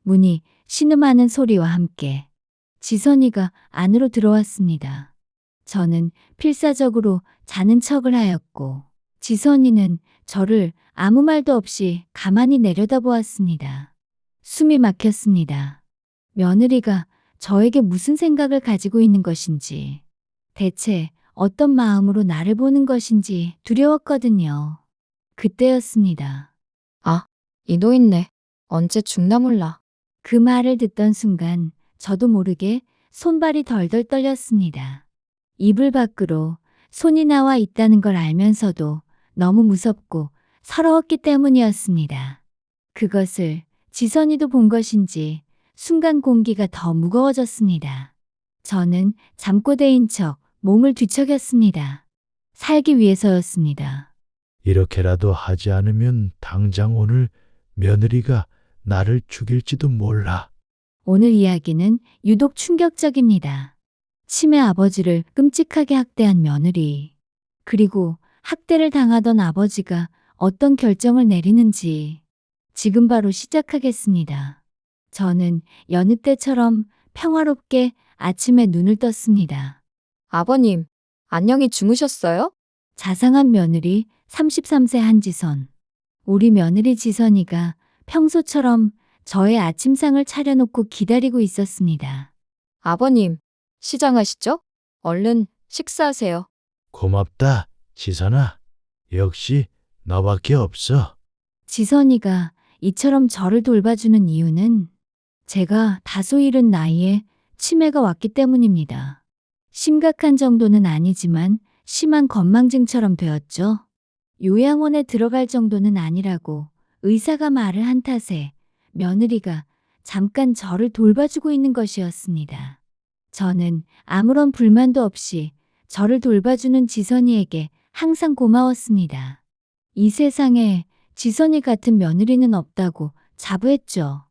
문이 신음하는 소리와 함께 지선이가 안으로 들어왔습니다. 저는 필사적으로 자는 척을 하였고 지선이는 저를 아무 말도 없이 가만히 내려다보았습니다. 숨이 막혔습니다. 며느리가 저에게 무슨 생각을 가지고 있는 것인지, 대체 어떤 마음으로 나를 보는 것인지 두려웠거든요. 그때였습니다. 아, 이 노인네. 언제 죽나 몰라. 그 말을 듣던 순간 저도 모르게 손발이 덜덜 떨렸습니다. 이불 밖으로 손이 나와 있다는 걸 알면서도 너무 무섭고 서러웠기 때문이었습니다. 그것을 지선이도 본 것인지 순간 공기가 더 무거워졌습니다. 저는 잠꼬대인 척 몸을 뒤척였습니다. 살기 위해서였습니다. 이렇게라도 하지 않으면 당장 오늘 며느리가 나를 죽일지도 몰라. 오늘 이야기는 유독 충격적입니다. 치매 아버지를 끔찍하게 학대한 며느리, 그리고 학대를 당하던 아버지가 어떤 결정을 내리는지 지금 바로 시작하겠습니다. 저는 여느 때처럼 평화롭게 아침에 눈을 떴습니다. 아버님, 안녕히 주무셨어요? 자상한 며느리 33세 한지선. 우리 며느리 지선이가 평소처럼 저의 아침상을 차려놓고 기다리고 있었습니다. 아버님, 시장하시죠? 얼른 식사하세요. 고맙다, 지선아. 역시 너밖에 없어. 지선이가 이처럼 저를 돌봐주는 이유는 제가 다소 이른 나이에 치매가 왔기 때문입니다. 심각한 정도는 아니지만 심한 건망증처럼 되었죠. 요양원에 들어갈 정도는 아니라고 의사가 말을 한 탓에 며느리가 잠깐 저를 돌봐주고 있는 것이었습니다. 저는 아무런 불만도 없이 저를 돌봐주는 지선이에게 항상 고마웠습니다. 이 세상에 지선이 같은 며느리는 없다고 자부했죠.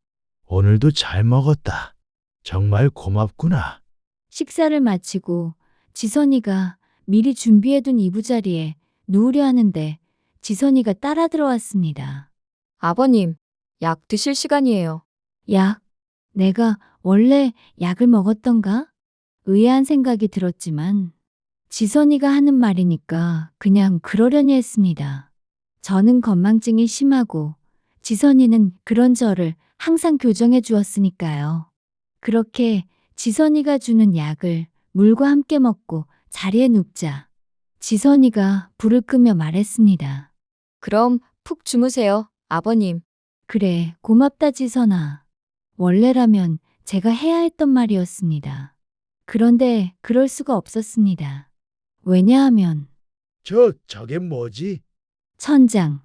오늘도 잘 먹었다. 정말 고맙구나. 식사를 마치고 지선이가 미리 준비해둔 이부자리에 누우려 하는데 지선이가 따라 들어왔습니다. 아버님, 약 드실 시간이에요. 약? 내가 원래 약을 먹었던가? 의아한 생각이 들었지만 지선이가 하는 말이니까 그냥 그러려니 했습니다. 저는 건망증이 심하고 지선이는 그런 저를 항상 교정해 주었으니까요. 그렇게 지선이가 주는 약을 물과 함께 먹고 자리에 눕자 지선이가 불을 끄며 말했습니다. 그럼 푹 주무세요, 아버님. 그래, 고맙다 지선아. 원래라면 제가 해야 했던 말이었습니다. 그런데 그럴 수가 없었습니다. 왜냐하면 저게 뭐지? 천장.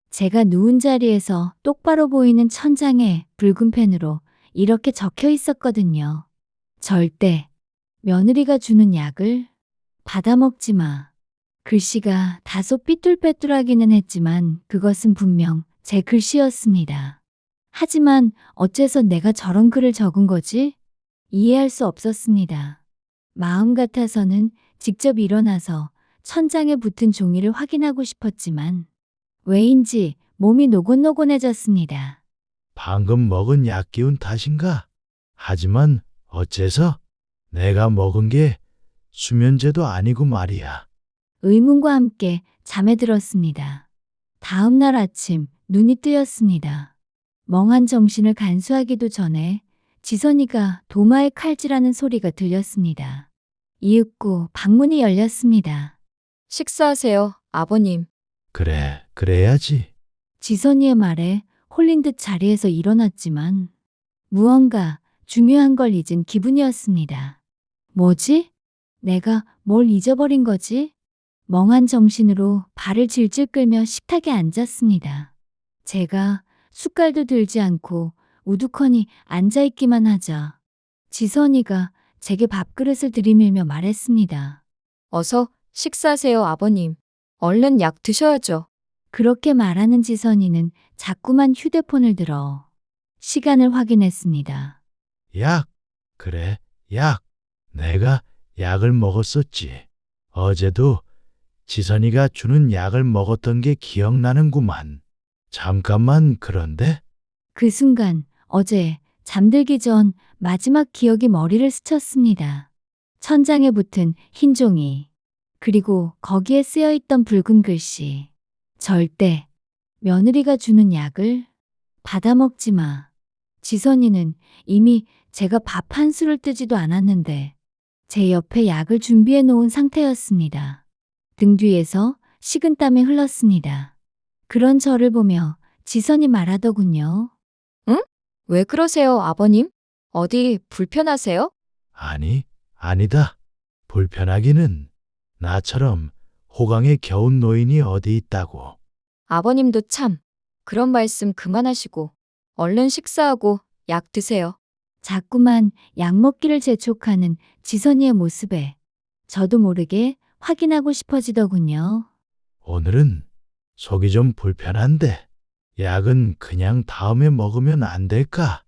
제가 누운 자리에서 똑바로 보이는 천장에 붉은 펜으로 이렇게 적혀 있었거든요. 절대 며느리가 주는 약을 받아먹지 마. 글씨가 다소 삐뚤빼뚤하기는 했지만 그것은 분명 제 글씨였습니다. 하지만 어째서 내가 저런 글을 적은 거지? 이해할 수 없었습니다. 마음 같아서는 직접 일어나서 천장에 붙은 종이를 확인하고 싶었지만 왜인지 몸이 노곤노곤해졌습니다. 방금 먹은 약 기운 탓인가? 하지만 어째서 내가 먹은 게 수면제도 아니고 말이야. 의문과 함께 잠에 들었습니다. 다음 날 아침 눈이 뜨였습니다. 멍한 정신을 간수하기도 전에 지선이가 도마에 칼질하는 소리가 들렸습니다. 이윽고 방문이 열렸습니다. 식사하세요, 아버님. 그래, 그래야지. 지선이의 말에 홀린 듯 자리에서 일어났지만 무언가 중요한 걸 잊은 기분이었습니다. 뭐지? 내가 뭘 잊어버린 거지? 멍한 정신으로 발을 질질 끌며 식탁에 앉았습니다. 제가 숟갈도 들지 않고 우두커니 앉아있기만 하자 지선이가 제게 밥그릇을 들이밀며 말했습니다. 어서 식사하세요, 아버님. 얼른 약 드셔야죠. 그렇게 말하는 지선이는 자꾸만 휴대폰을 들어 시간을 확인했습니다. 약. 그래, 약. 내가 약을 먹었었지. 어제도 지선이가 주는 약을 먹었던 게 기억나는구만. 잠깐만, 그런데 그 순간 어제 잠들기 전 마지막 기억이 머리를 스쳤습니다. 천장에 붙은 흰 종이, 그리고 거기에 쓰여 있던 붉은 글씨. 절대 며느리가 주는 약을 받아먹지 마. 지선이는 이미 제가 밥 한 술을 뜨지도 않았는데 제 옆에 약을 준비해 놓은 상태였습니다. 등 뒤에서 식은땀이 흘렀습니다. 그런 저를 보며 지선이 말하더군요. 왜 그러세요, 아버님? 어디 불편하세요? 아니, 아니다. 불편하기는 나처럼 호강에 겨운 노인이 어디 있다고. 아버님도 참. 그런 말씀 그만하시고 얼른 식사하고 약 드세요. 자꾸만 약 먹기를 재촉하는 지선이의 모습에 저도 모르게 확인하고 싶어지더군요. 오늘은 속이 좀 불편한데 약은 그냥 다음에 먹으면 안 될까?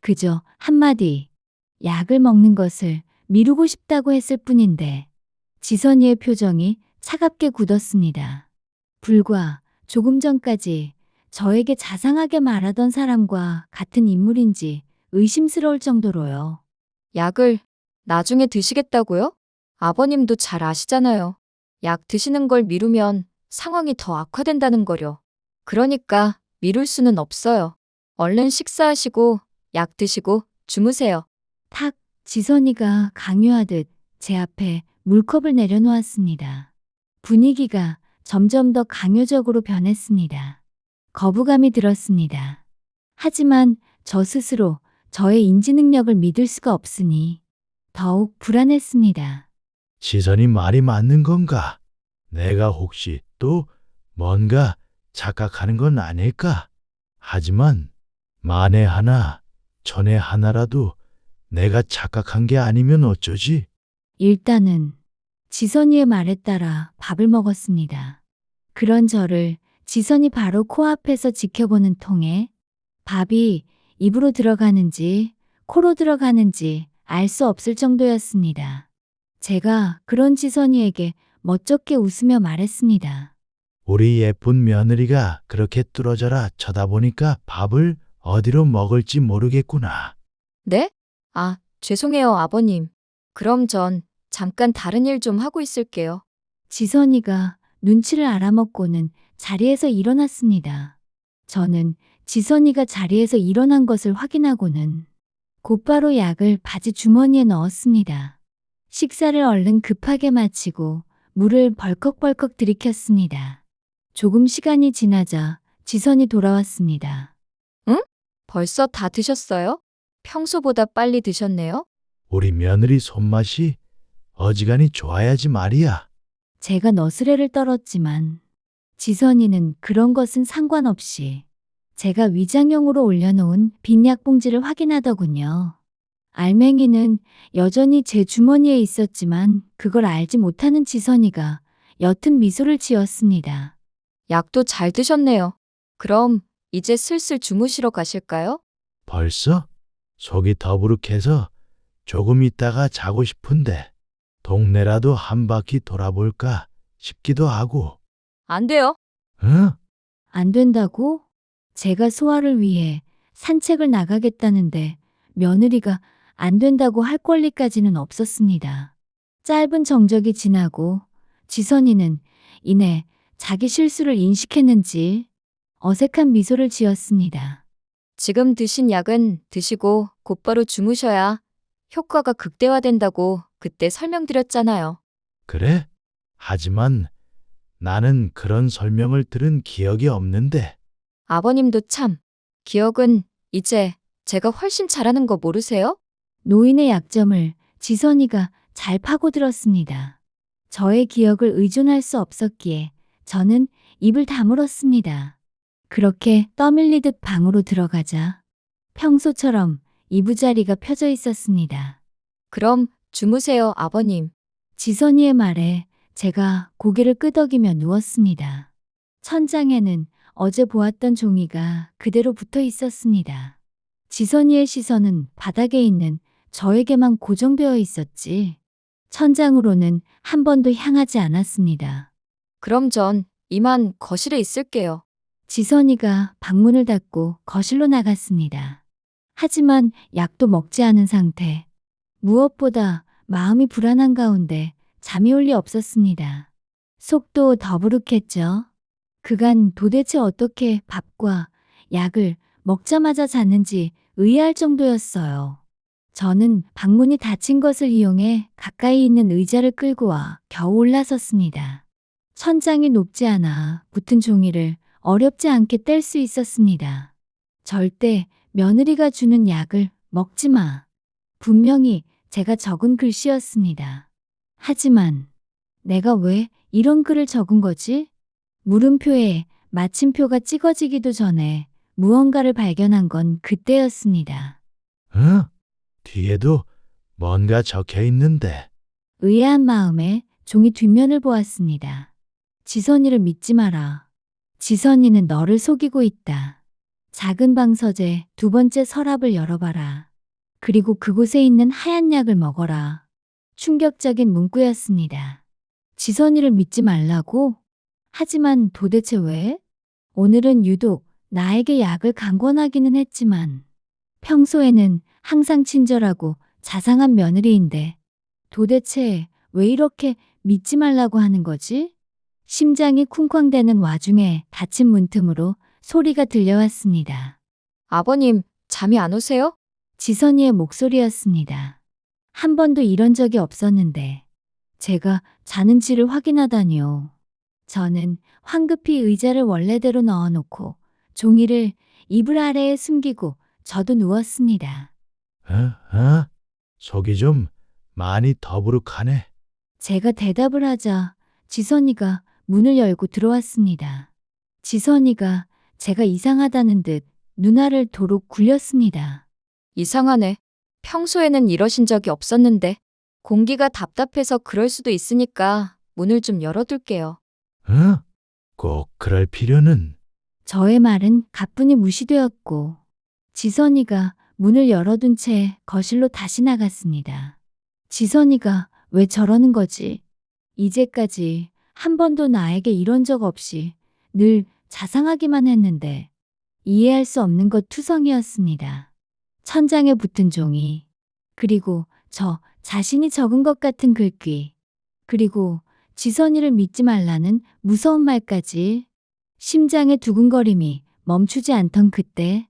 그저 한마디 약을 먹는 것을 미루고 싶다고 했을 뿐인데 지선이의 표정이 차갑게 굳었습니다. 불과 조금 전까지 저에게 자상하게 말하던 사람과 같은 인물인지 의심스러울 정도로요. 약을 나중에 드시겠다고요? 아버님도 잘 아시잖아요. 약 드시는 걸 미루면 상황이 더 악화된다는 거요. 그러니까 미룰 수는 없어요. 얼른 식사하시고 약 드시고 주무세요. 탁 지선이가 강요하듯 제 앞에 물컵을 내려놓았습니다. 분위기가 점점 더 강요적으로 변했습니다. 거부감이 들었습니다. 하지만 저 스스로 저의 인지 능력을 믿을 수가 없으니 더욱 불안했습니다. 지선이 말이 맞는 건가? 내가 혹시 또 뭔가 착각하는 건 아닐까? 하지만 만에 하나, 천에 하나라도 내가 착각한 게 아니면 어쩌지? 일단은 지선이의 말에 따라 밥을 먹었습니다. 그런 저를 지선이 바로 코앞에서 지켜보는 통에 밥이 입으로 들어가는지 코로 들어가는지 알 수 없을 정도였습니다. 제가 그런 지선이에게 멋쩍게 웃으며 말했습니다. 우리 예쁜 며느리가 그렇게 뚫어져라 쳐다보니까 밥을 어디로 먹을지 모르겠구나. 네? 아, 죄송해요, 아버님. 그럼 전 잠깐 다른 일 좀 하고 있을게요. 지선이가 눈치를 알아먹고는 자리에서 일어났습니다. 저는 지선이가 자리에서 일어난 것을 확인하고는 곧바로 약을 바지 주머니에 넣었습니다. 식사를 얼른 급하게 마치고 물을 벌컥벌컥 들이켰습니다. 조금 시간이 지나자 지선이 돌아왔습니다. 벌써 다 드셨어요? 평소보다 빨리 드셨네요? 우리 며느리 손맛이 어지간히 좋아야지 말이야. 제가 너스레를 떨었지만 지선이는 그런 것은 상관없이 제가 위장용으로 올려놓은 빈 약봉지를 확인하더군요. 알맹이는 여전히 제 주머니에 있었지만 그걸 알지 못하는 지선이가 옅은 미소를 지었습니다. 약도 잘 드셨네요. 그럼 이제 슬슬 주무시러 가실까요? 벌써? 속이 더부룩해서 조금 있다가 자고 싶은데 동네라도 한 바퀴 돌아볼까 싶기도 하고. 안 돼요. 응? 안 된다고? 제가 소화를 위해 산책을 나가겠다는데 며느리가 안 된다고 할 권리까지는 없었습니다. 짧은 정적이 지나고 지선이는 이내 자기 실수를 인식했는지 어색한 미소를 지었습니다. 지금 드신 약은 드시고 곧바로 주무셔야 효과가 극대화된다고 그때 설명드렸잖아요. 그래? 하지만 나는 그런 설명을 들은 기억이 없는데. 아버님도 참, 기억은 이제 제가 훨씬 잘하는 거 모르세요? 노인의 약점을 지선이가 잘 파고들었습니다. 저의 기억을 의존할 수 없었기에 저는 입을 다물었습니다. 그렇게 떠밀리듯 방으로 들어가자 평소처럼 이부자리가 펴져 있었습니다. 그럼 주무세요, 아버님. 지선이의 말에 제가 고개를 끄덕이며 누웠습니다. 천장에는 어제 보았던 종이가 그대로 붙어 있었습니다. 지선이의 시선은 바닥에 있는 저에게만 고정되어 있었지 천장으로는 한 번도 향하지 않았습니다. 그럼 전 이만 거실에 있을게요. 지선이가 방문을 닫고 거실로 나갔습니다. 하지만 약도 먹지 않은 상태. 무엇보다 마음이 불안한 가운데 잠이 올 리 없었습니다. 속도 더부룩했죠. 그간 도대체 어떻게 밥과 약을 먹자마자 잤는지 의아할 정도였어요. 저는 방문이 닫힌 것을 이용해 가까이 있는 의자를 끌고 와 겨우 올라섰습니다. 천장이 높지 않아 붙은 종이를 어렵지 않게 뗄 수 있었습니다. 절대 며느리가 주는 약을 먹지 마. 분명히 제가 적은 글씨였습니다. 하지만 내가 왜 이런 글을 적은 거지? 물음표에 마침표가 찍어지기도 전에 무언가를 발견한 건 그때였습니다. 응? 뒤에도 뭔가 적혀 있는데. 의아한 마음에 종이 뒷면을 보았습니다. 지선이를 믿지 마라. 지선이는 너를 속이고 있다. 작은 방 서재 2번째 서랍을 열어봐라. 그리고 그곳에 있는 하얀 약을 먹어라. 충격적인 문구였습니다. 지선이를 믿지 말라고? 하지만 도대체 왜? 오늘은 유독 나에게 약을 강권하기는 했지만 평소에는 항상 친절하고 자상한 며느리인데 도대체 왜 이렇게 믿지 말라고 하는 거지? 심장이 쿵쾅대는 와중에 닫힌 문틈으로 소리가 들려왔습니다. 아버님, 잠이 안 오세요? 지선이의 목소리였습니다. 한 번도 이런 적이 없었는데 제가 자는지를 확인하다니요. 저는 황급히 의자를 원래대로 넣어놓고 종이를 이불 아래에 숨기고 저도 누웠습니다. 속이 좀 많이 더부룩하네. 제가 대답을 하자 지선이가 문을 열고 들어왔습니다. 지선이가 제가 이상하다는 듯 눈알을 도록 굴렸습니다. 이상하네. 평소에는 이러신 적이 없었는데. 공기가 답답해서 그럴 수도 있으니까 문을 좀 열어둘게요. 응? 꼭 그럴 필요는. 저의 말은 가뿐히 무시되었고 지선이가 문을 열어둔 채 거실로 다시 나갔습니다. 지선이가 왜 저러는 거지? 이제까지 한 번도 나에게 이런 적 없이 늘 자상하기만 했는데 이해할 수 없는 것 투성이었습니다. 천장에 붙은 종이, 그리고 저 자신이 적은 것 같은 글귀, 그리고 지선이를 믿지 말라는 무서운 말까지. 심장의 두근거림이 멈추지 않던 그때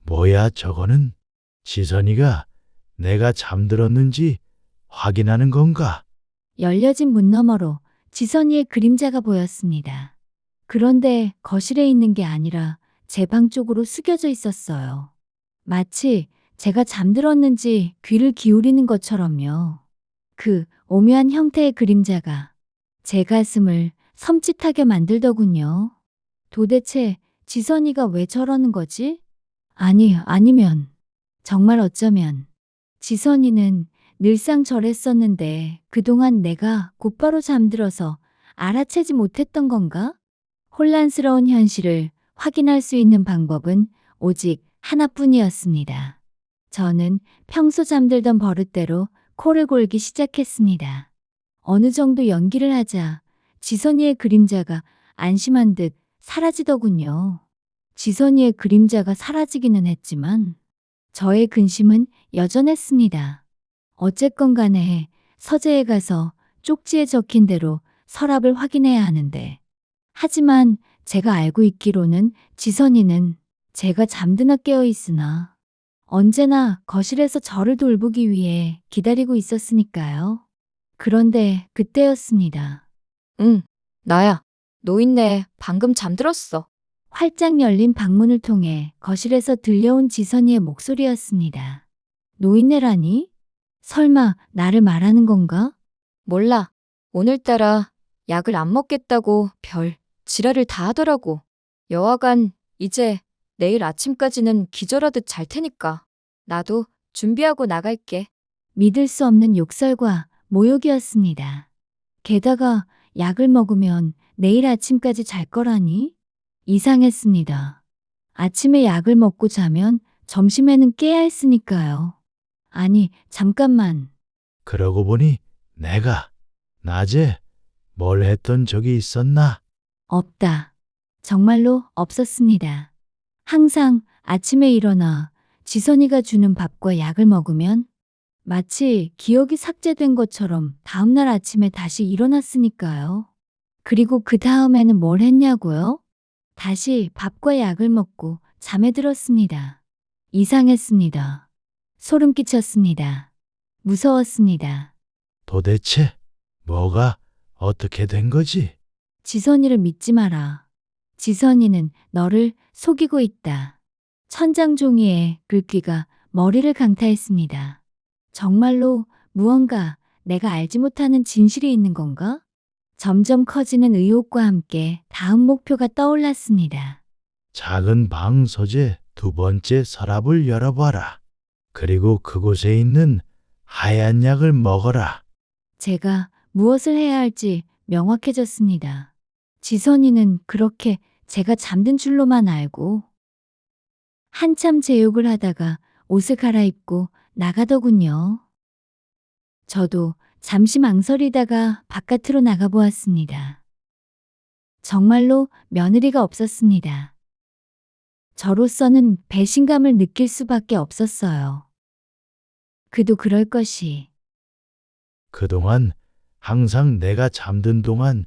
뭐야 저거는? 지선이가 내가 잠들었는지 확인하는 건가? 열려진 문 너머로 지선이의 그림자가 보였습니다. 그런데 거실에 있는 게 아니라 제 방 쪽으로 숙여져 있었어요. 마치 제가 잠들었는지 귀를 기울이는 것처럼요. 그 오묘한 형태의 그림자가 제 가슴을 섬찟하게 만들더군요. 도대체 지선이가 왜 저러는 거지? 아니면 정말 어쩌면 지선이는 늘상 저랬었는데 그동안 내가 곧바로 잠들어서 알아채지 못했던 건가? 혼란스러운 현실을 확인할 수 있는 방법은 오직 하나뿐이었습니다. 저는 평소 잠들던 버릇대로 코를 골기 시작했습니다. 어느 정도 연기를 하자 지선이의 그림자가 안심한 듯 사라지더군요. 지선이의 그림자가 사라지기는 했지만 저의 근심은 여전했습니다. 어쨌건 간에 서재에 가서 쪽지에 적힌 대로 서랍을 확인해야 하는데, 하지만 제가 알고 있기로는 지선이는 제가 잠드나 깨어 있으나 언제나 거실에서 저를 돌보기 위해 기다리고 있었으니까요. 그런데 그때였습니다. 응, 나야. 노인네 방금 잠들었어. 활짝 열린 방문을 통해 거실에서 들려온 지선이의 목소리였습니다. 노인네라니? 설마 나를 말하는 건가? 몰라. 오늘따라 약을 안 먹겠다고 별 지랄을 다 하더라고. 여하간 이제 내일 아침까지는 기절하듯 잘 테니까. 나도 준비하고 나갈게. 믿을 수 없는 욕설과 모욕이었습니다. 게다가 약을 먹으면 내일 아침까지 잘 거라니? 이상했습니다. 아침에 약을 먹고 자면 점심에는 깨야 했으니까요. 아니, 잠깐만. 그러고 보니 내가 낮에 뭘 했던 적이 있었나? 없다. 정말로 없었습니다. 항상 아침에 일어나 지선이가 주는 밥과 약을 먹으면 마치 기억이 삭제된 것처럼 다음날 아침에 다시 일어났으니까요. 그리고 그 다음에는 뭘 했냐고요? 다시 밥과 약을 먹고 잠에 들었습니다. 이상했습니다. 소름 끼쳤습니다. 무서웠습니다. 도대체 뭐가 어떻게 된 거지? 지선이를 믿지 마라. 지선이는 너를 속이고 있다. 천장 종이에 글귀가 머리를 강타했습니다. 정말로 무언가 내가 알지 못하는 진실이 있는 건가? 점점 커지는 의혹과 함께 다음 목표가 떠올랐습니다. 작은 방 소재 두 번째 서랍을 열어봐라. 그리고 그곳에 있는 하얀 약을 먹어라. 제가 무엇을 해야 할지 명확해졌습니다. 지선이는 그렇게 제가 잠든 줄로만 알고 한참 제욕을 하다가 옷을 갈아입고 나가더군요. 저도 잠시 망설이다가 바깥으로 나가보았습니다. 정말로 며느리가 없었습니다. 저로서는 배신감을 느낄 수밖에 없었어요. 그도 그럴 것이. 그동안 항상 내가 잠든 동안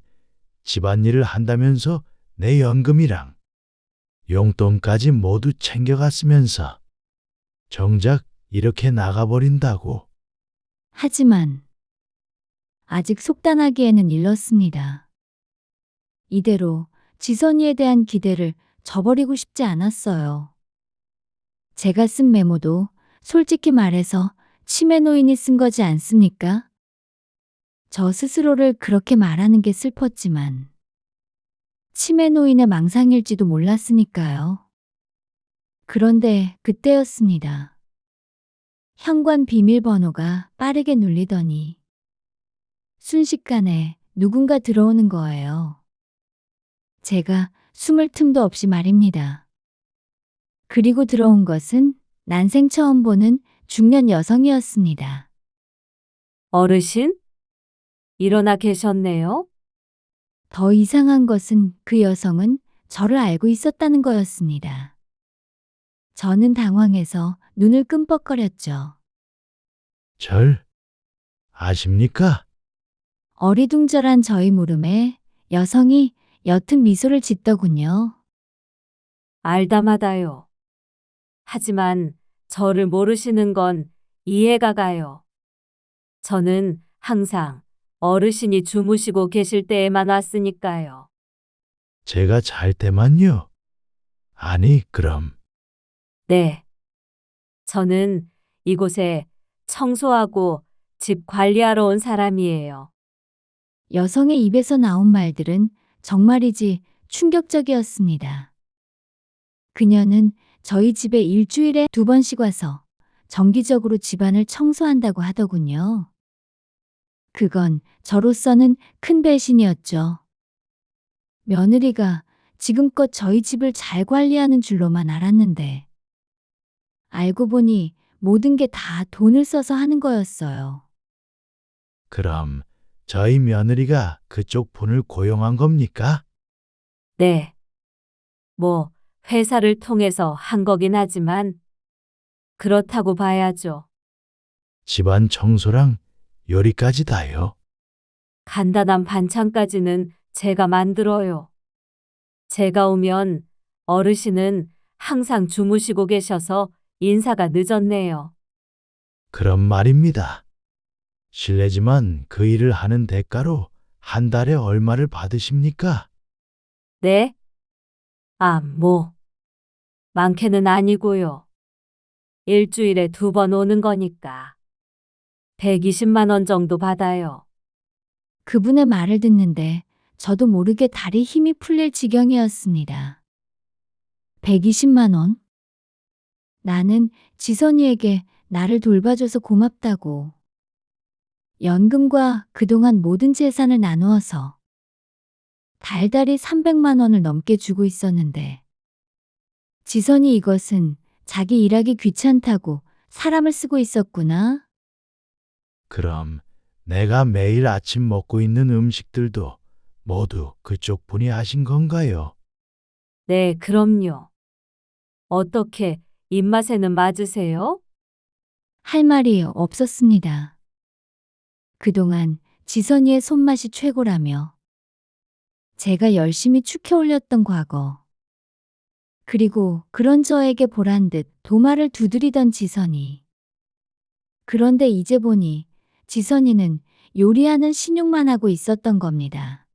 집안일을 한다면서 내 연금이랑 용돈까지 모두 챙겨갔으면서 정작 이렇게 나가버린다고. 하지만 아직 속단하기에는 일렀습니다. 이대로 지선이에 대한 기대를 저버리고 싶지 않았어요. 제가 쓴 메모도 솔직히 말해서 치매 노인이 쓴 거지 않습니까? 저 스스로를 그렇게 말하는 게 슬펐지만 치매 노인의 망상일지도 몰랐으니까요. 그런데 그때였습니다. 현관 비밀번호가 빠르게 눌리더니 순식간에 누군가 들어오는 거예요. 제가 숨을 틈도 없이 말입니다. 그리고 들어온 것은 난생 처음 보는 중년 여성이었습니다. 어르신? 일어나 계셨네요? 더 이상한 것은 그 여성은 저를 알고 있었다는 거였습니다. 저는 당황해서 눈을 끔뻑거렸죠. 절 아십니까? 어리둥절한 저의 물음에 여성이 옅은 미소를 짓더군요. 알다마다요. 하지만 저를 모르시는 건 이해가 가요. 저는 항상 어르신이 주무시고 계실 때에만 왔으니까요. 제가 잘 때만요. 아니, 그럼 네. 저는 이곳에 청소하고 집 관리하러 온 사람이에요. 여성의 입에서 나온 말들은 정말이지 충격적이었습니다. 그녀는 저희 집에 일주일에 2번씩 와서 정기적으로 집안을 청소한다고 하더군요. 그건 저로서는 큰 배신이었죠. 며느리가 지금껏 저희 집을 잘 관리하는 줄로만 알았는데 알고 보니 모든 게 다 돈을 써서 하는 거였어요. 그럼 저희 며느리가 그쪽 분을 고용한 겁니까? 네. 뭐, 회사를 통해서 한 거긴 하지만, 그렇다고 봐야죠. 집안 청소랑 요리까지 다요. 간단한 반찬까지는 제가 만들어요. 제가 오면 어르신은 항상 주무시고 계셔서 인사가 늦었네요. 그런 말입니다. 실례지만 그 일을 하는 대가로 한 달에 얼마를 받으십니까? 네? 아, 뭐. 많게는 아니고요. 일주일에 2번 오는 거니까. 120만 원 정도 받아요. 그분의 말을 듣는데 저도 모르게 다리 힘이 풀릴 지경이었습니다. 120만 원? 나는 지선이에게 나를 돌봐줘서 고맙다고. 연금과 그동안 모든 재산을 나누어서 달달이 300만 원을 넘게 주고 있었는데 지선이 이것은 자기 일하기 귀찮다고 사람을 쓰고 있었구나. 그럼 내가 매일 아침 먹고 있는 음식들도 모두 그쪽 분이 하신 건가요? 네, 그럼요. 어떻게 입맛에는 맞으세요? 할 말이 없었습니다. 그동안 지선이의 손맛이 최고라며 제가 열심히 축해 올렸던 과거. 그리고 그런 저에게 보란 듯 도마를 두드리던 지선이. 그런데 이제 보니 지선이는 요리하는 신용만 하고 있었던 겁니다.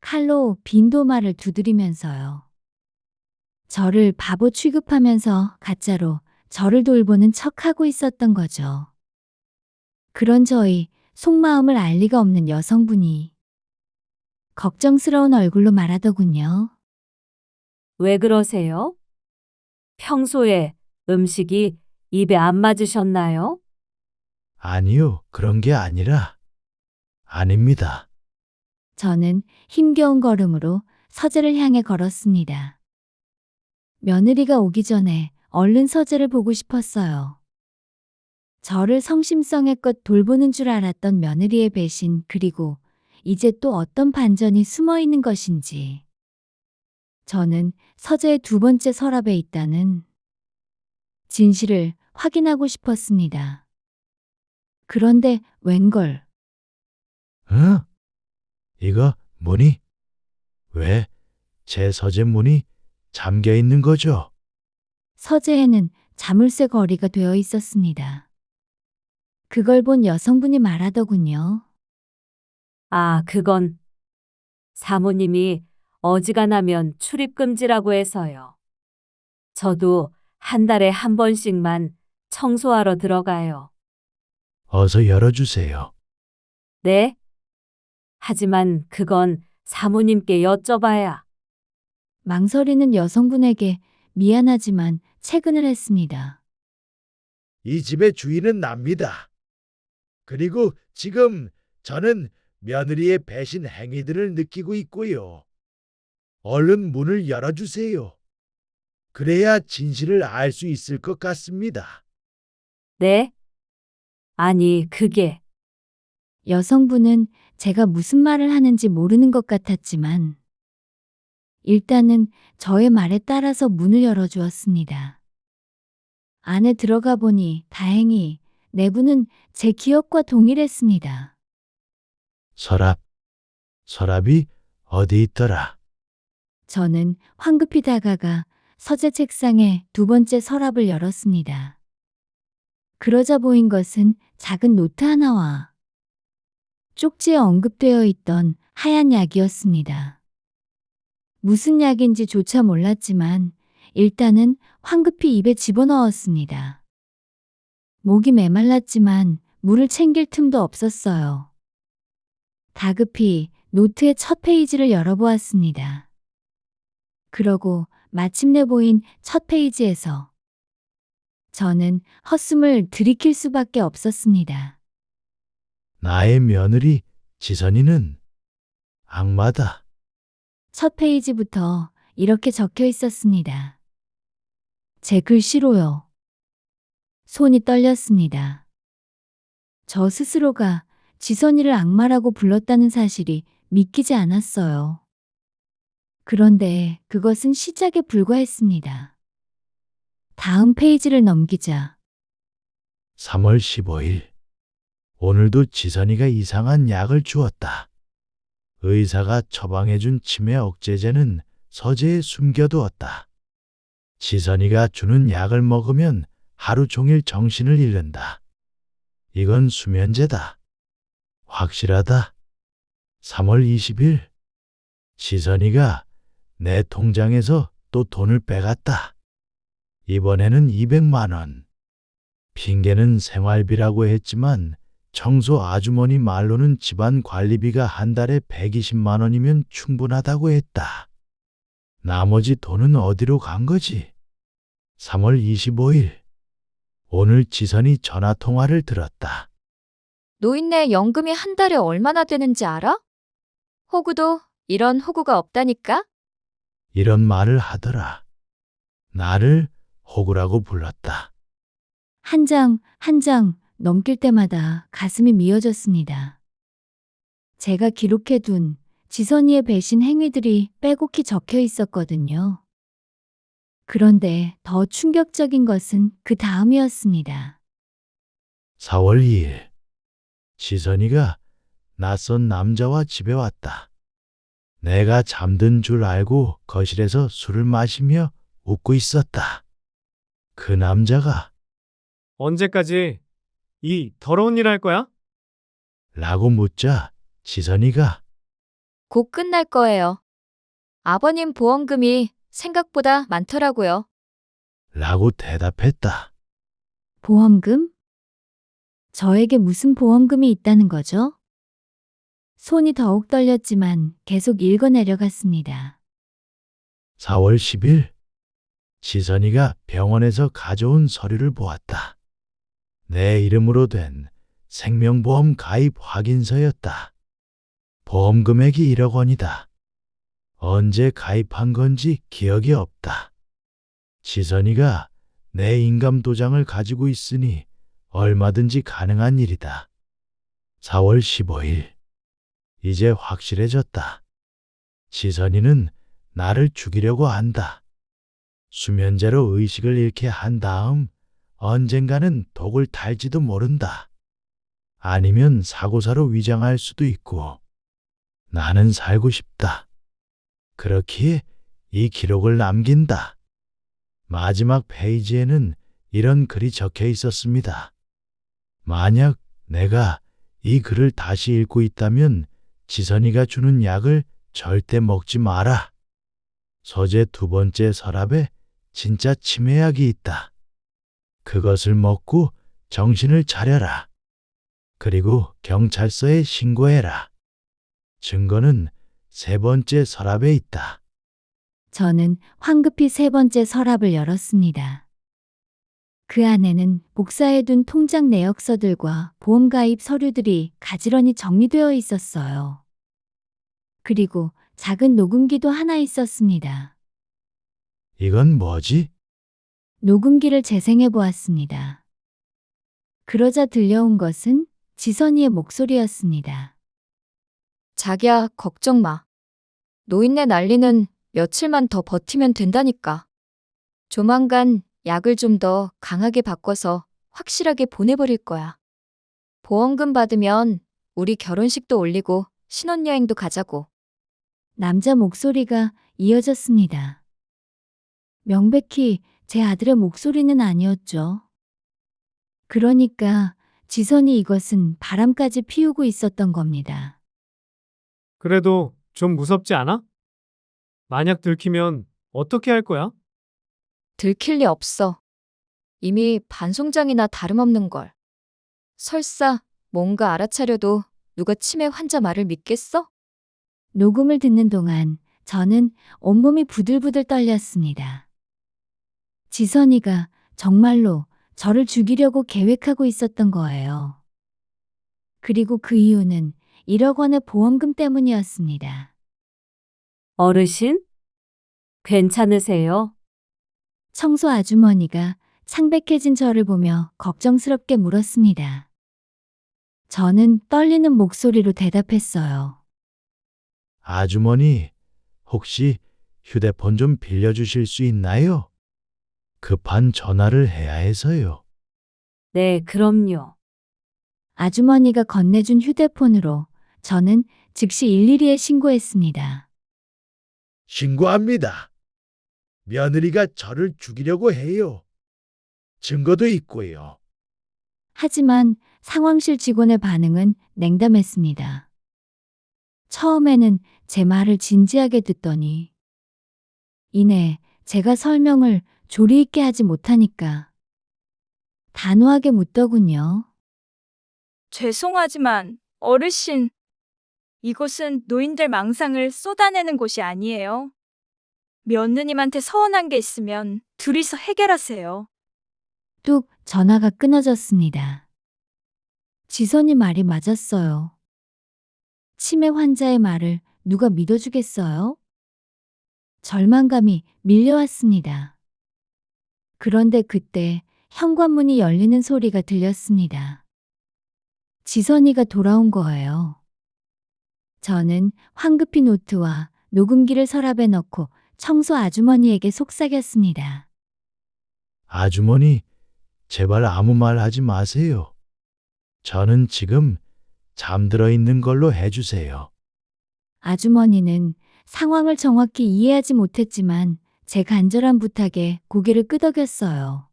칼로 빈 도마를 두드리면서요. 저를 바보 취급하면서 가짜로 저를 돌보는 척하고 있었던 거죠. 그런 저의 속마음을 알 리가 없는 여성분이 걱정스러운 얼굴로 말하더군요. 왜 그러세요? 평소에 음식이 입에 안 맞으셨나요? 아니요, 그런 게 아니라. 아닙니다. 저는 힘겨운 걸음으로 서재를 향해 걸었습니다. 며느리가 오기 전에 얼른 서재를 보고 싶었어요. 저를 성심성의껏 돌보는 줄 알았던 며느리의 배신, 그리고 이제 또 어떤 반전이 숨어 있는 것인지. 저는 서재의 두 번째 서랍에 있다는 진실을 확인하고 싶었습니다. 그런데 웬걸, 응? 이거 뭐니? 왜 제 서재 문이 잠겨 있는 거죠? 서재에는 자물쇠 거리가 되어 있었습니다. 그걸 본 여성분이 말하더군요. 아, 그건 사모님이 어지간하면 출입금지라고 해서요. 저도 한 달에 한 번씩만 청소하러 들어가요. 어서 열어주세요. 네? 하지만 그건 사모님께 여쭤봐야. 망설이는 여성분에게 미안하지만 채근을 했습니다. 이 집의 주인은 납니다. 그리고 지금 저는 며느리의 배신 행위들을 느끼고 있고요. 얼른 문을 열어주세요. 그래야 진실을 알 수 있을 것 같습니다. 네? 아니, 그게 여성분은 제가 무슨 말을 하는지 모르는 것 같았지만 일단은 저의 말에 따라서 문을 열어주었습니다. 안에 들어가 보니 다행히 내부는 제 기억과 동일했습니다. 서랍이 어디 있더라? 저는 황급히 다가가 서재 책상의 두 번째 서랍을 열었습니다. 그러자 보인 것은 작은 노트 하나와 쪽지에 언급되어 있던 하얀 약이었습니다. 무슨 약인지 조차 몰랐지만 일단은 황급히 입에 집어넣었습니다. 목이 메말랐지만 물을 챙길 틈도 없었어요. 다급히 노트의 첫 페이지를 열어보았습니다. 그러고 마침내 보인 첫 페이지에서 저는 헛숨을 들이킬 수밖에 없었습니다. 나의 며느리 지선이는 악마다. 첫 페이지부터 이렇게 적혀 있었습니다. 제 글씨로요. 손이 떨렸습니다. 저 스스로가 지선이를 악마라고 불렀다는 사실이 믿기지 않았어요. 그런데 그것은 시작에 불과했습니다. 다음 페이지를 넘기자 3월 15일. 오늘도 지선이가 이상한 약을 주었다. 의사가 처방해준 치매 억제제는 서재에 숨겨두었다. 지선이가 주는 약을 먹으면 하루 종일 정신을 잃는다. 이건 수면제다. 확실하다. 3월 20일. 지선이가 내 통장에서 또 돈을 빼갔다. 이번에는 200만 원. 핑계는 생활비라고 했지만 청소 아주머니 말로는 집안 관리비가 한 달에 120만 원이면 충분하다고 했다. 나머지 돈은 어디로 간 거지? 3월 25일. 오늘 지선이 전화 통화를 들었다. 노인네 연금이 한 달에 얼마나 되는지 알아? 호구도 이런 호구가 없다니까? 이런 말을 하더라. 나를 호구라고 불렀다. 한 장 한 장 넘길 때마다 가슴이 미어졌습니다. 제가 기록해둔 지선이의 배신 행위들이 빼곡히 적혀 있었거든요. 그런데 더 충격적인 것은 그 다음이었습니다. 4월 2일. 지선이가 낯선 남자와 집에 왔다. 내가 잠든 줄 알고 거실에서 술을 마시며 웃고 있었다. 그 남자가 언제까지 이 더러운 일 할 거야? 라고 묻자 지선이가 곧 끝날 거예요. 아버님 보험금이 생각보다 많더라고요. 라고 대답했다. 보험금? 저에게 무슨 보험금이 있다는 거죠? 손이 더욱 떨렸지만 계속 읽어내려갔습니다. 4월 10일. 지선이가 병원에서 가져온 서류를 보았다. 내 이름으로 된 생명보험 가입 확인서였다. 보험 금액이 1억 원이다. 언제 가입한 건지 기억이 없다. 지선이가 내 인감 도장을 가지고 있으니 얼마든지 가능한 일이다. 4월 15일. 이제 확실해졌다. 지선이는 나를 죽이려고 한다. 수면제로 의식을 잃게 한 다음 언젠가는 독을 탈지도 모른다. 아니면 사고사로 위장할 수도 있고. 나는 살고 싶다. 그렇기에 이 기록을 남긴다. 마지막 페이지에는 이런 글이 적혀 있었습니다. 만약 내가 이 글을 다시 읽고 있다면 지선이가 주는 약을 절대 먹지 마라. 서재 2번째 서랍에 진짜 치매약이 있다. 그것을 먹고 정신을 차려라. 그리고 경찰서에 신고해라. 증거는 3번째 서랍에 있다. 저는 황급히 3번째 서랍을 열었습니다. 그 안에는 복사해둔 통장 내역서들과 보험가입 서류들이 가지런히 정리되어 있었어요. 그리고 작은 녹음기도 하나 있었습니다. 이건 뭐지? 녹음기를 재생해 보았습니다. 그러자 들려온 것은 지선이의 목소리였습니다. 자기야, 걱정 마. 노인네 난리는 며칠만 더 버티면 된다니까. 조만간 약을 좀 더 강하게 바꿔서 확실하게 보내버릴 거야. 보험금 받으면 우리 결혼식도 올리고 신혼여행도 가자고. 남자 목소리가 이어졌습니다. 명백히 제 아들의 목소리는 아니었죠. 그러니까 지선이 이것은 바람까지 피우고 있었던 겁니다. 그래도 좀 무섭지 않아? 만약 들키면 어떻게 할 거야? 들킬 리 없어. 이미 반송장이나 다름없는걸. 설사 뭔가 알아차려도 누가 치매 환자 말을 믿겠어? 녹음을 듣는 동안 저는 온몸이 부들부들 떨렸습니다. 지선이가 정말로 저를 죽이려고 계획하고 있었던 거예요. 그리고 그 이유는 1억 원의 보험금 때문이었습니다. 어르신? 괜찮으세요? 청소 아주머니가 창백해진 저를 보며 걱정스럽게 물었습니다. 저는 떨리는 목소리로 대답했어요. 아주머니, 혹시 휴대폰 좀 빌려주실 수 있나요? 급한 전화를 해야 해서요. 네, 그럼요. 아주머니가 건네준 휴대폰으로 저는 즉시 112에 신고했습니다. 신고합니다. 며느리가 저를 죽이려고 해요. 증거도 있고요. 하지만 상황실 직원의 반응은 냉담했습니다. 처음에는 제 말을 진지하게 듣더니 이내 제가 설명을 조리 있게 하지 못하니까 단호하게 묻더군요. 죄송하지만 어르신, 이곳은 노인들 망상을 쏟아내는 곳이 아니에요. 며느님한테 서운한 게 있으면 둘이서 해결하세요. 뚝 전화가 끊어졌습니다. 지선이 말이 맞았어요. 치매 환자의 말을 누가 믿어주겠어요? 절망감이 밀려왔습니다. 그런데 그때 현관문이 열리는 소리가 들렸습니다. 지선이가 돌아온 거예요. 저는 황급히 노트와 녹음기를 서랍에 넣고 청소 아주머니에게 속삭였습니다. 아주머니, 제발 아무 말 하지 마세요. 저는 지금 잠들어 있는 걸로 해주세요. 아주머니는 상황을 정확히 이해하지 못했지만 제 간절한 부탁에 고개를 끄덕였어요.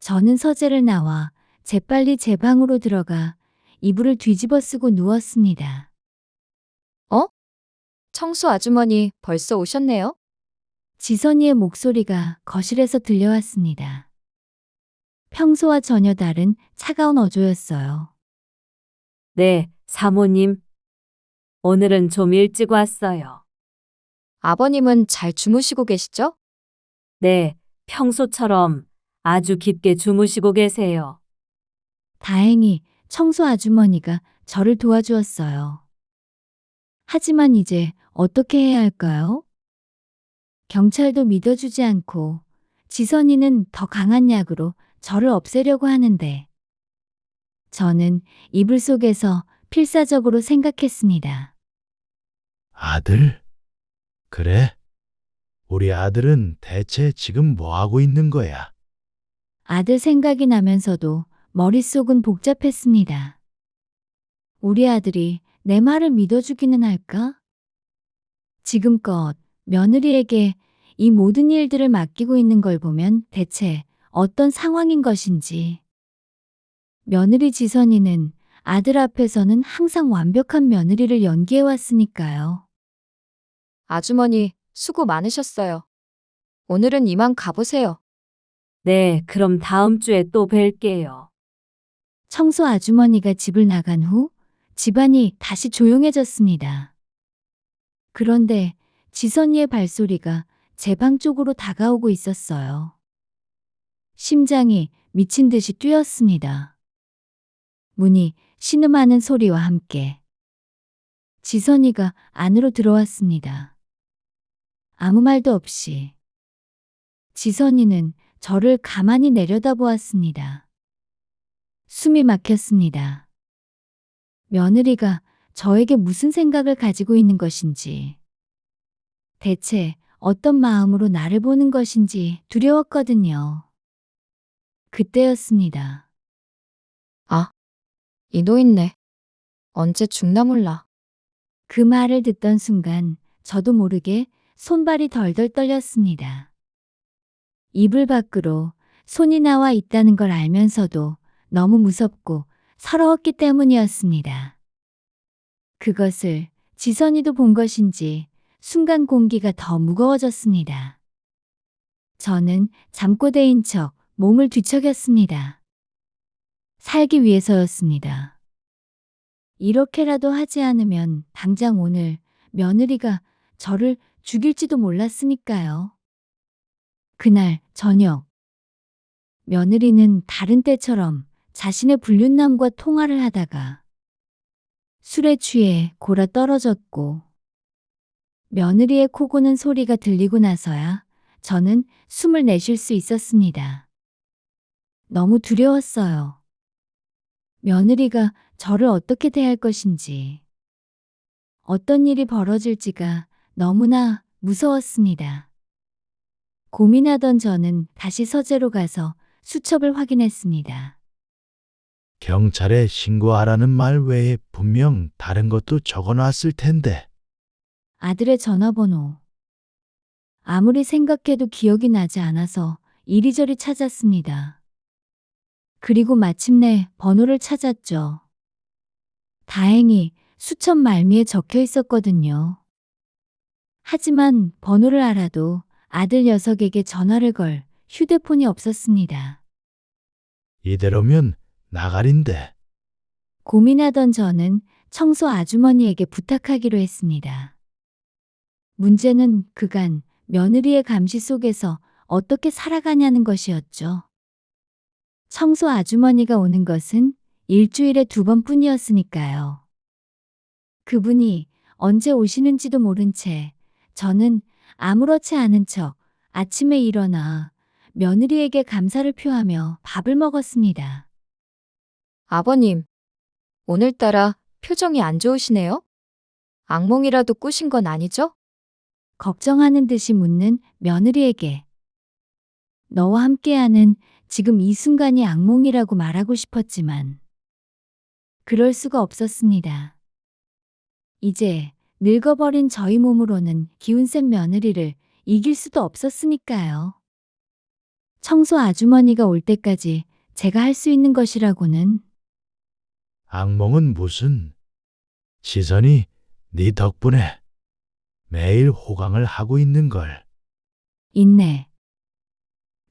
저는 서재를 나와 재빨리 제 방으로 들어가 이불을 뒤집어 쓰고 누웠습니다. 청소 아주머니 벌써 오셨네요? 지선이의 목소리가 거실에서 들려왔습니다. 평소와 전혀 다른 차가운 어조였어요. 네, 사모님. 오늘은 좀 일찍 왔어요. 아버님은 잘 주무시고 계시죠? 네, 평소처럼 아주 깊게 주무시고 계세요. 다행히 청소 아주머니가 저를 도와주었어요. 하지만 이제 어떻게 해야 할까요? 경찰도 믿어주지 않고 지선이는 더 강한 약으로 저를 없애려고 하는데 저는 이불 속에서 필사적으로 생각했습니다. 아들? 그래? 우리 아들은 대체 지금 뭐 하고 있는 거야? 아들 생각이 나면서도 머릿속은 복잡했습니다. 우리 아들이 내 말을 믿어주기는 할까? 지금껏 며느리에게 이 모든 일들을 맡기고 있는 걸 보면 대체 어떤 상황인 것인지. 며느리 지선이는 아들 앞에서는 항상 완벽한 며느리를 연기해 왔으니까요. 아주머니, 수고 많으셨어요. 오늘은 이만 가보세요. 네, 그럼 다음 주에 또 뵐게요. 청소 아주머니가 집을 나간 후 집안이 다시 조용해졌습니다. 그런데 지선이의 발소리가 제 방 쪽으로 다가오고 있었어요. 심장이 미친 듯이 뛰었습니다. 문이 신음하는 소리와 함께 지선이가 안으로 들어왔습니다. 아무 말도 없이 지선이는 저를 가만히 내려다보았습니다. 숨이 막혔습니다. 며느리가 저에게 무슨 생각을 가지고 있는 것인지, 대체 어떤 마음으로 나를 보는 것인지 두려웠거든요. 그때였습니다. 이 노인네. 언제 죽나 몰라. 그 말을 듣던 순간 저도 모르게 손발이 덜덜 떨렸습니다. 이불 밖으로 손이 나와 있다는 걸 알면서도 너무 무섭고 서러웠기 때문이었습니다. 그것을 지선이도 본 것인지 순간 공기가 더 무거워졌습니다. 저는 잠꼬대인 척 몸을 뒤척였습니다. 살기 위해서였습니다. 이렇게라도 하지 않으면 당장 오늘 며느리가 저를 죽일지도 몰랐으니까요. 그날 저녁, 며느리는 다른 때처럼 자신의 불륜남과 통화를 하다가 술에 취해 골아 떨어졌고 며느리의 코 고는 소리가 들리고 나서야 저는 숨을 내쉴 수 있었습니다. 너무 두려웠어요. 며느리가 저를 어떻게 대할 것인지, 어떤 일이 벌어질지가 너무나 무서웠습니다. 고민하던 저는 다시 서재로 가서 수첩을 확인했습니다. 경찰에 신고하라는 말 외에 분명 다른 것도 적어놨을 텐데. 아들의 전화번호. 아무리 생각해도 기억이 나지 않아서 이리저리 찾았습니다. 그리고 마침내 번호를 찾았죠. 다행히 수첩 말미에 적혀 있었거든요. 하지만 번호를 알아도 아들 녀석에게 전화를 걸 휴대폰이 없었습니다. 이대로면 나가린데. 고민하던 저는 청소 아주머니에게 부탁하기로 했습니다. 문제는 그간 며느리의 감시 속에서 어떻게 살아가냐는 것이었죠. 청소 아주머니가 오는 것은 일주일에 2번뿐이었으니까요. 그분이 언제 오시는지도 모른 채 저는 아무렇지 않은 척 아침에 일어나 며느리에게 감사를 표하며 밥을 먹었습니다. 아버님, 오늘따라 표정이 안 좋으시네요? 악몽이라도 꾸신 건 아니죠? 걱정하는 듯이 묻는 며느리에게 너와 함께하는 지금 이 순간이 악몽이라고 말하고 싶었지만 그럴 수가 없었습니다. 이제 늙어버린 저희 몸으로는 기운센 며느리를 이길 수도 없었으니까요. 청소 아주머니가 올 때까지 제가 할 수 있는 것이라고는 악몽은 무슨? 지선이 네 덕분에 매일 호강을 하고 있는 걸. 인내.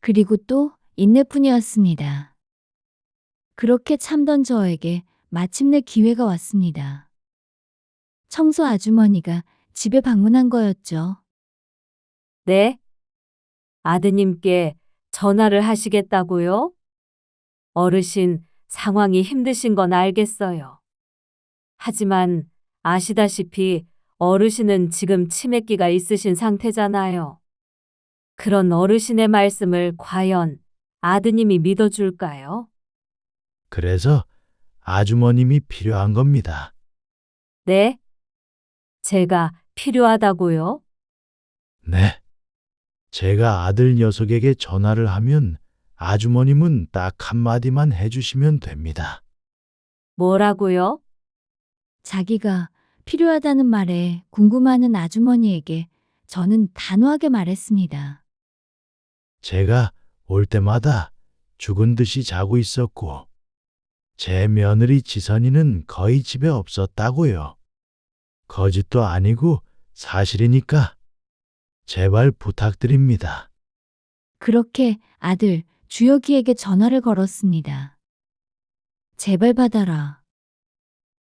그리고 또 인내뿐이었습니다. 그렇게 참던 저에게 마침내 기회가 왔습니다. 청소 아주머니가 집에 방문한 거였죠. 네? 아드님께 전화를 하시겠다고요? 어르신 상황이 힘드신 건 알겠어요. 하지만 아시다시피 어르신은 지금 치매기가 있으신 상태잖아요. 그런 어르신의 말씀을 과연 아드님이 믿어줄까요? 그래서 아주머님이 필요한 겁니다. 네? 제가 필요하다고요? 네. 제가 아들 녀석에게 전화를 하면 아주머님은 딱 한마디만 해주시면 됩니다. 뭐라고요? 자기가 필요하다는 말에 궁금하는 아주머니에게 저는 단호하게 말했습니다. 제가 올 때마다 죽은 듯이 자고 있었고, 제 며느리 지선이는 거의 집에 없었다고요. 거짓도 아니고 사실이니까 제발 부탁드립니다. 그렇게 아들 주혁이에게 전화를 걸었습니다. 제발 받아라.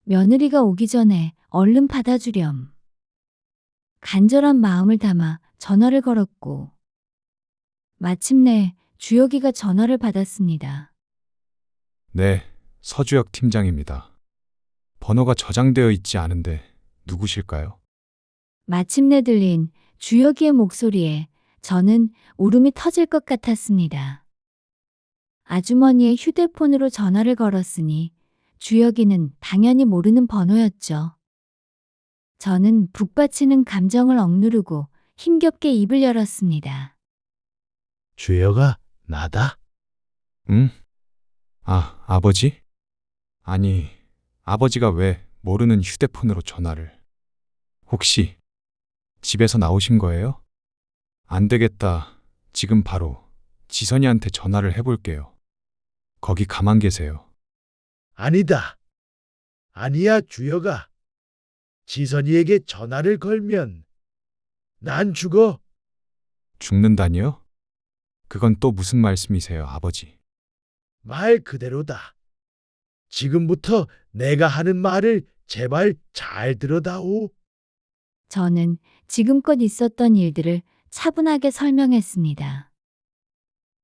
며느리가 오기 전에 얼른 받아주렴. 간절한 마음을 담아 전화를 걸었고 마침내 주혁이가 전화를 받았습니다. 네, 서주혁 팀장입니다. 번호가 저장되어 있지 않은데 누구실까요? 마침내 들린 주혁이의 목소리에 저는 울음이 터질 것 같았습니다. 아주머니의 휴대폰으로 전화를 걸었으니 주혁이는 당연히 모르는 번호였죠. 저는 북받치는 감정을 억누르고 힘겹게 입을 열었습니다. 주여가 나다. 응? 아, 아버지? 아니, 아버지가 왜 모르는 휴대폰으로 전화를? 혹시 집에서 나오신 거예요? 안 되겠다. 지금 바로 지선이한테 전화를 해볼게요. 거기 가만 계세요. 아니다. 아니야, 주여가. 지선이에게 전화를 걸면 난 죽어. 죽는다니요? 그건 또 무슨 말씀이세요, 아버지? 말 그대로다. 지금부터 내가 하는 말을 제발 잘 들어다오. 저는 지금껏 있었던 일들을 차분하게 설명했습니다.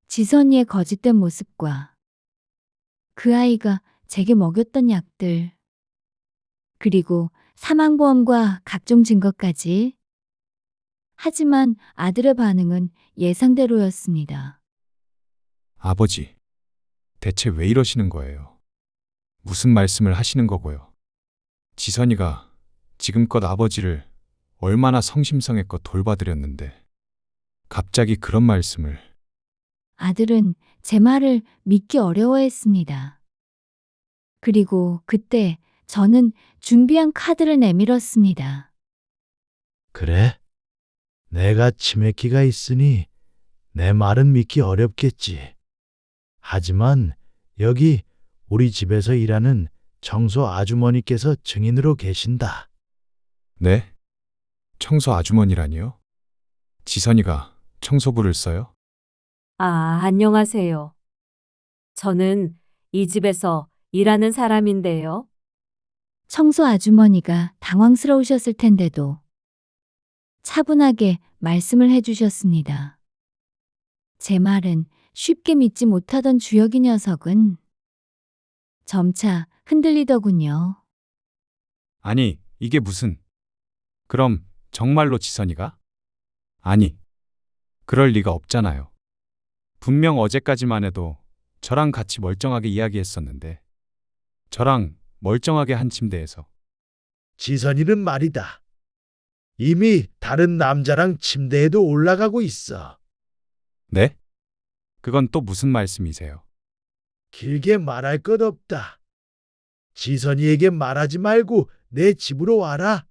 지선이의 거짓된 모습과 그 아이가 제게 먹였던 약들, 그리고 사망보험과 각종 증거까지. 하지만 아들의 반응은 예상대로였습니다. 아버지, 대체 왜 이러시는 거예요? 무슨 말씀을 하시는 거고요? 지선이가 지금껏 아버지를 얼마나 성심성의껏 돌봐드렸는데 갑자기 그런 말씀을. 아들은 제 말을 믿기 어려워했습니다. 그리고 그때 저는 준비한 카드를 내밀었습니다. 그래? 내가 치매기가 있으니 내 말은 믿기 어렵겠지. 하지만 여기 우리 집에서 일하는 청소 아주머니께서 증인으로 계신다. 네? 청소 아주머니라니요? 지선이가 청소부를 써요? 아, 안녕하세요. 저는 이 집에서 일하는 사람인데요. 청소 아주머니가 당황스러우셨을 텐데도 차분하게 말씀을 해주셨습니다. 제 말은 쉽게 믿지 못하던 주혁이 녀석은 점차 흔들리더군요. 아니, 이게 무슨... 그럼 정말로 지선이가? 아니, 그럴 리가 없잖아요. 분명 어제까지만 해도 저랑 같이 멀쩡하게 이야기했었는데 저랑 멀쩡하게 한 침대에서. 지선이는 말이다. 이미 다른 남자랑 침대에도 올라가고 있어. 네? 그건 또 무슨 말씀이세요? 길게 말할 것 없다. 지선이에게 말하지 말고 내 집으로 와라.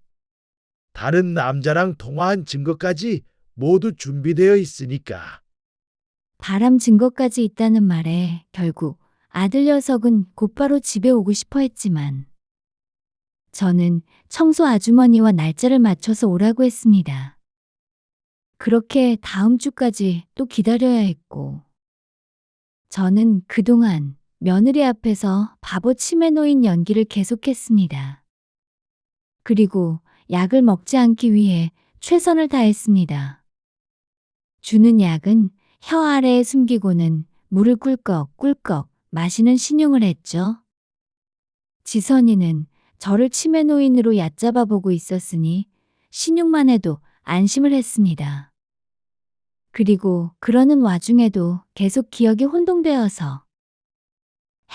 다른 남자랑 통화한 증거까지 모두 준비되어 있으니까. 바람 증거까지 있다는 말에 결국 아들 녀석은 곧바로 집에 오고 싶어 했지만 저는 청소 아주머니와 날짜를 맞춰서 오라고 했습니다. 그렇게 다음 주까지 또 기다려야 했고 저는 그동안 며느리 앞에서 바보 치매 노인 연기를 계속했습니다. 그리고 약을 먹지 않기 위해 최선을 다했습니다. 주는 약은 혀 아래에 숨기고는 물을 꿀꺽꿀꺽 마시는 신용을 했죠. 지선이는 저를 치매 노인으로 얕잡아 보고 있었으니 신용만 해도 안심을 했습니다. 그리고 그러는 와중에도 계속 기억이 혼동되어서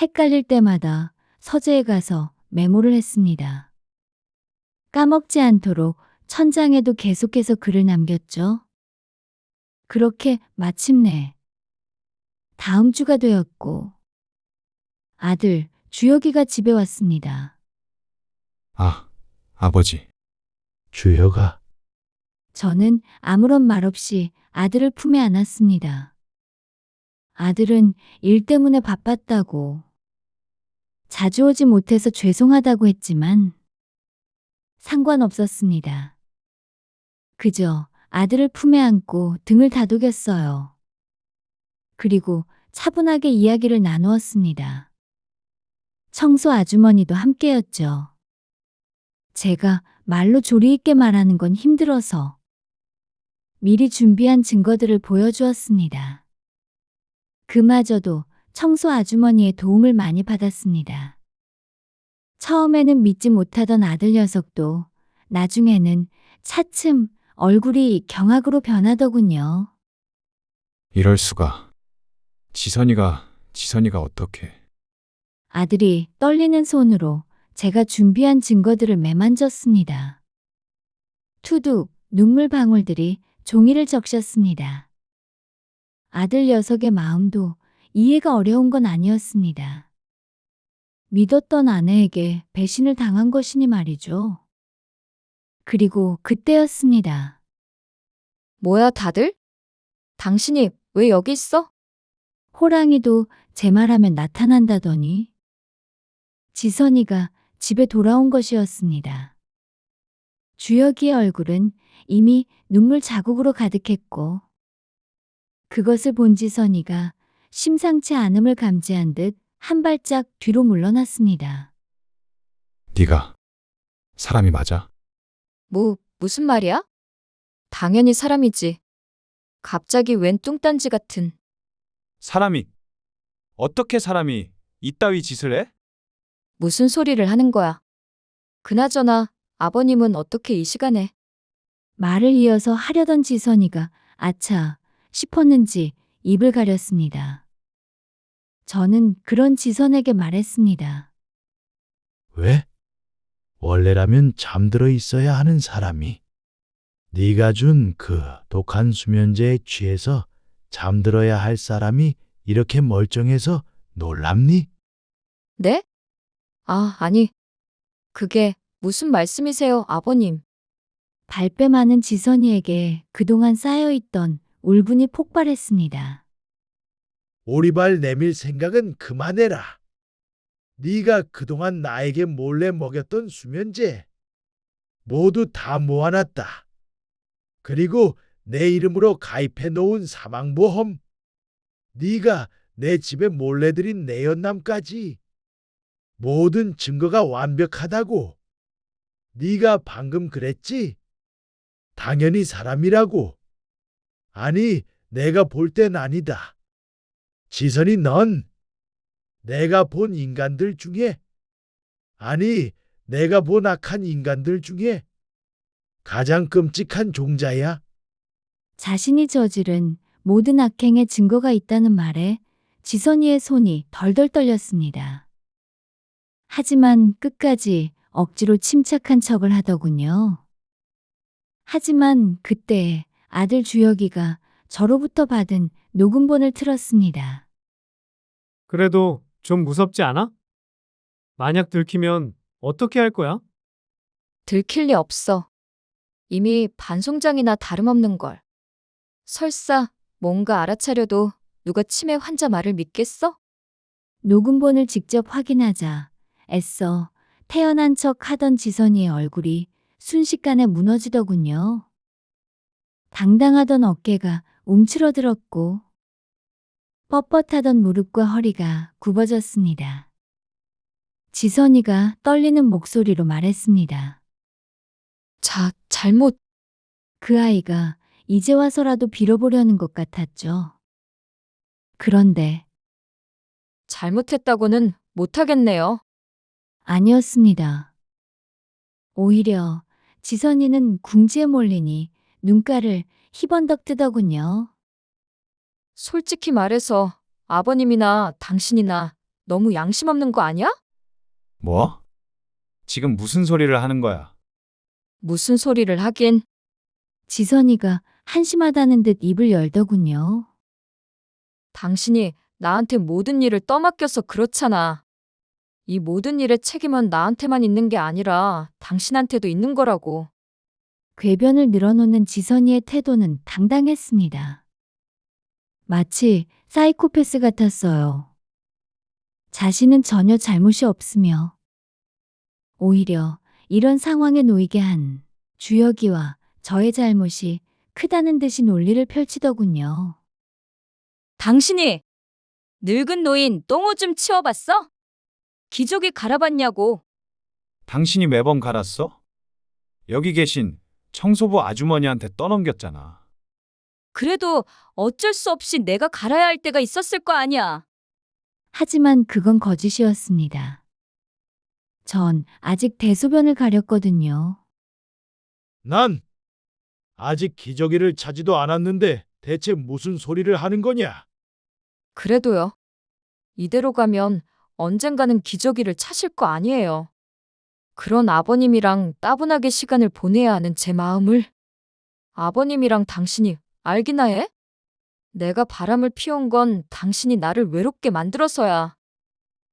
헷갈릴 때마다 서재에 가서 메모를 했습니다. 까먹지 않도록 천장에도 계속해서 글을 남겼죠. 그렇게 마침내 다음 주가 되었고 아들 주혁이가 집에 왔습니다. 아, 아버지. 주혁아, 저는 아무런 말 없이 아들을 품에 안았습니다. 아들은 일 때문에 바빴다고, 자주 오지 못해서 죄송하다고 했지만 상관없었습니다. 그저 아들을 품에 안고 등을 다독였어요. 그리고 차분하게 이야기를 나누었습니다. 청소 아주머니도 함께였죠. 제가 말로 조리 있게 말하는 건 힘들어서 미리 준비한 증거들을 보여주었습니다. 그마저도 청소 아주머니의 도움을 많이 받았습니다. 처음에는 믿지 못하던 아들 녀석도 나중에는 차츰 얼굴이 경악으로 변하더군요. 이럴 수가. 지선이가 어떻게. 아들이 떨리는 손으로 제가 준비한 증거들을 매만졌습니다. 투둑 눈물 방울들이 종이를 적셨습니다. 아들 녀석의 마음도 이해가 어려운 건 아니었습니다. 믿었던 아내에게 배신을 당한 것이니 말이죠. 그리고 그때였습니다. 뭐야, 다들? 당신이 왜 여기 있어? 호랑이도 제 말하면 나타난다더니 지선이가 집에 돌아온 것이었습니다. 주혁이의 얼굴은 이미 눈물 자국으로 가득했고 그것을 본 지선이가 심상치 않음을 감지한 듯 한 발짝 뒤로 물러났습니다. 네가 사람이 맞아? 무슨 말이야? 당연히 사람이지. 갑자기 웬 뚱딴지 같은. 어떻게 사람이 이따위 짓을 해? 무슨 소리를 하는 거야? 그나저나 아버님은 어떻게 이 시간에? 말을 이어서 하려던 지선이가 아차 싶었는지 입을 가렸습니다. 저는 그런 지선에게 말했습니다. 왜? 원래라면 잠들어 있어야 하는 사람이 네가 준 그 독한 수면제에 취해서 잠들어야 할 사람이 이렇게 멀쩡해서 놀랍니? 네? 아니. 그게 무슨 말씀이세요, 아버님? 발뺌 많은 지선이에게 그동안 쌓여있던 울분이 폭발했습니다. 오리발 내밀 생각은 그만해라. 네가 그동안 나에게 몰래 먹였던 수면제 모두 다 모아놨다. 그리고 내 이름으로 가입해 놓은 사망보험, 네가 내 집에 몰래 들인 내연남까지 모든 증거가 완벽하다고. 네가 방금 그랬지? 당연히 사람이라고. 아니, 내가 볼 땐 아니다. 지선이 넌 내가 본 인간들 중에, 아니, 내가 본 악한 인간들 중에 가장 끔찍한 종자야. 자신이 저지른 모든 악행의 증거가 있다는 말에 지선이의 손이 덜덜 떨렸습니다. 하지만 끝까지 억지로 침착한 척을 하더군요. 하지만 그때 아들 주혁이가 저로부터 받은 녹음본을 틀었습니다. 그래도 좀 무섭지 않아? 만약 들키면 어떻게 할 거야? 들킬 리 없어. 이미 반송장이나 다름없는 걸. 설사 뭔가 알아차려도 누가 치매 환자 말을 믿겠어? 녹음본을 직접 확인하자 애써 태연한 척 하던 지선이의 얼굴이 순식간에 무너지더군요. 당당하던 어깨가 움츠러들었고 뻣뻣하던 무릎과 허리가 굽어졌습니다. 지선이가 떨리는 목소리로 말했습니다. 잘못. 그 아이가 이제 와서라도 빌어보려는 것 같았죠. 그런데 잘못했다고는 못하겠네요. 아니었습니다. 오히려 지선이는 궁지에 몰리니 눈가를 희번덕 뜨더군요. 솔직히 말해서 아버님이나 당신이나 너무 양심 없는 거 아니야? 뭐? 지금 무슨 소리를 하는 거야? 무슨 소리를 하긴. 지선이가 한심하다는 듯 입을 열더군요. 당신이 나한테 모든 일을 떠맡겨서 그렇잖아. 이 모든 일의 책임은 나한테만 있는 게 아니라 당신한테도 있는 거라고. 궤변을 늘어놓는 지선이의 태도는 당당했습니다. 마치 사이코패스 같았어요. 자신은 전혀 잘못이 없으며 오히려 이런 상황에 놓이게 한 주혁이와 저의 잘못이 크다는 듯이 논리를 펼치더군요. 당신이 늙은 노인 똥오줌 치워봤어? 기저귀 갈아봤냐고. 당신이 매번 갈았어? 여기 계신 청소부 아주머니한테 떠넘겼잖아. 그래도 어쩔 수 없이 내가 갈아야 할 때가 있었을 거 아니야. 하지만 그건 거짓이었습니다. 전 아직 대소변을 가렸거든요. 난 아직 기저귀를 차지도 않았는데 대체 무슨 소리를 하는 거냐? 그래도요. 이대로 가면 언젠가는 기저귀를 차실 거 아니에요. 그런 아버님이랑 따분하게 시간을 보내야 하는 제 마음을 아버님이랑 당신이 알기나 해? 내가 바람을 피운 건 당신이 나를 외롭게 만들어서야.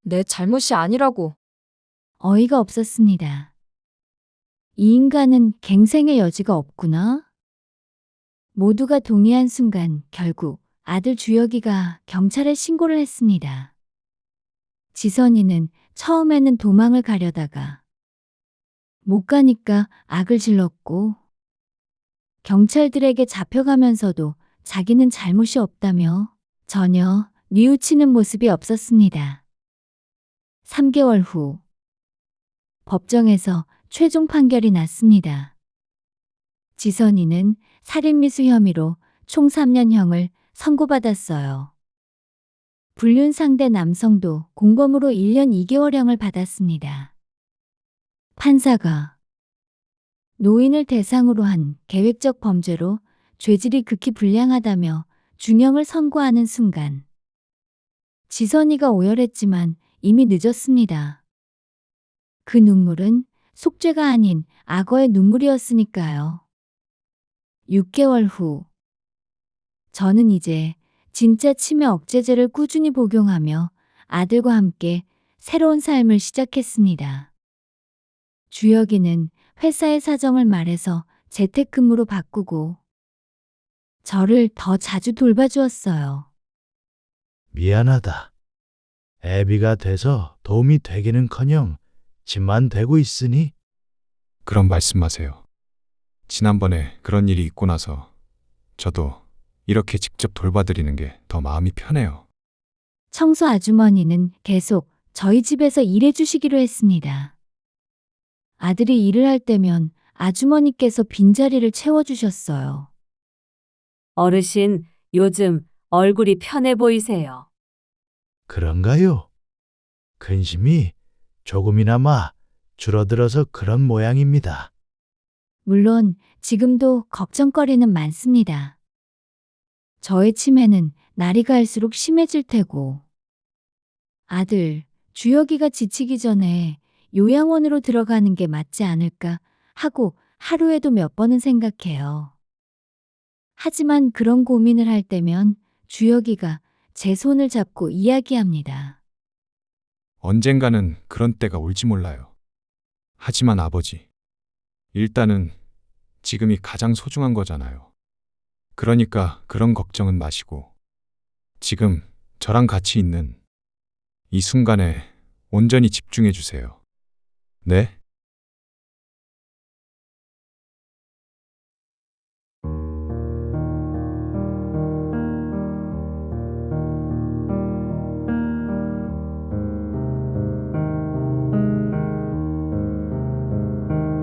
내 잘못이 아니라고. 어이가 없었습니다. 이 인간은 갱생의 여지가 없구나. 모두가 동의한 순간 결국 아들 주혁이가 경찰에 신고를 했습니다. 지선이는 처음에는 도망을 가려다가 못 가니까 악을 질렀고 경찰들에게 잡혀가면서도 자기는 잘못이 없다며 전혀 뉘우치는 모습이 없었습니다. 3개월 후 법정에서 최종 판결이 났습니다. 지선이는 살인미수 혐의로 총 3년형을 선고받았어요. 불륜 상대 남성도 공범으로 1년 2개월형을 받았습니다. 판사가 노인을 대상으로 한 계획적 범죄로 죄질이 극히 불량하다며 중형을 선고하는 순간 지선이가 오열했지만 이미 늦었습니다. 그 눈물은 속죄가 아닌 악어의 눈물이었으니까요. 6개월 후 저는 이제 진짜 치매 억제제를 꾸준히 복용하며 아들과 함께 새로운 삶을 시작했습니다. 주혁이는 회사의 사정을 말해서 재택근무로 바꾸고 저를 더 자주 돌봐주었어요. 미안하다. 애비가 돼서 도움이 되기는커녕 짐만 되고 있으니 그런 말씀 마세요. 지난번에 그런 일이 있고 나서 저도 이렇게 직접 돌봐드리는 게 더 마음이 편해요. 청소 아주머니는 계속 저희 집에서 일해주시기로 했습니다. 아들이 일을 할 때면 아주머니께서 빈자리를 채워주셨어요. 어르신, 요즘 얼굴이 편해 보이세요. 그런가요? 근심이 조금이나마 줄어들어서 그런 모양입니다. 물론 지금도 걱정거리는 많습니다. 저의 치매는 날이 갈수록 심해질 테고 아들 주혁이가 지치기 전에 요양원으로 들어가는 게 맞지 않을까 하고 하루에도 몇 번은 생각해요. 하지만 그런 고민을 할 때면 주혁이가 제 손을 잡고 이야기합니다. 언젠가는 그런 때가 올지 몰라요. 하지만 아버지, 일단은 지금이 가장 소중한 거잖아요. 그러니까 그런 걱정은 마시고 지금 저랑 같이 있는 이 순간에 온전히 집중해 주세요. 네?